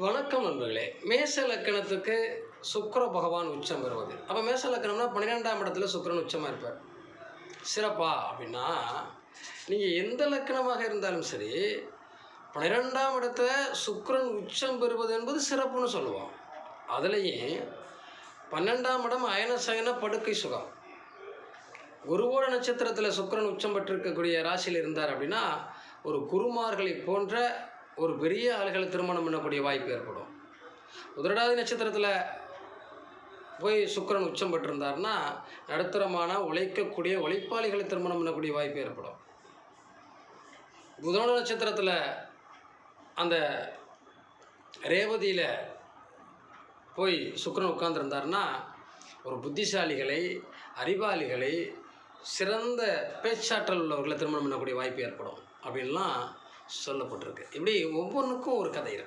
வணக்கம் நண்பர்களே. மேஷ லக்கணத்துக்கு சுக்கிர பகவான் உச்சம் பெறுவது. அப்போ மேஷ லக்கணம்னா 12ஆம் இடத்துல சுக்கிரன் உச்சமாக இருப்பார். சிறப்பா அப்படின்னா, நீங்கள் எந்த லக்கணமாக இருந்தாலும் சரி, 12ஆம் இடத்துல சுக்கிரன் உச்சம் பெறுவது என்பது சிறப்புன்னு சொல்லுவோம். அதுலேயும் 12ஆம் இடம் அயன சயன படுக்கை சுகம். குருவோட நட்சத்திரத்தில் சுக்கிரன் உச்சம் பெற்றிருக்கக்கூடிய ராசியில் இருந்தார் அப்படின்னா, ஒரு குருமார்களை போன்ற ஒரு பெரிய ஆளுகளை திருமணம் பண்ணக்கூடிய வாய்ப்பு ஏற்படும். உத்திரட்டாதி நட்சத்திரத்தில் போய் சுக்கிரன் உச்சம் பெற்றிருந்தார்னா, நடுத்தரமான உழைக்கக்கூடிய உழைப்பாளிகளை திருமணம் பண்ணக்கூடிய வாய்ப்பு ஏற்படும். புதன நட்சத்திரத்தில் அந்த ரேவதியில் போய் சுக்கிரன் உட்கார்ந்துருந்தார்னா, ஒரு புத்திசாலிகளை, அறிவாளிகளை, சிறந்த பேச்சாற்றல் உள்ளவர்களை திருமணம் பண்ணக்கூடிய வாய்ப்பு ஏற்படும் அப்படின்லாம் சொல்லப்பட்டிருக்கு. இப்படி ஒவ்வொன்றுக்கும் ஒரு கதை இருக்குது.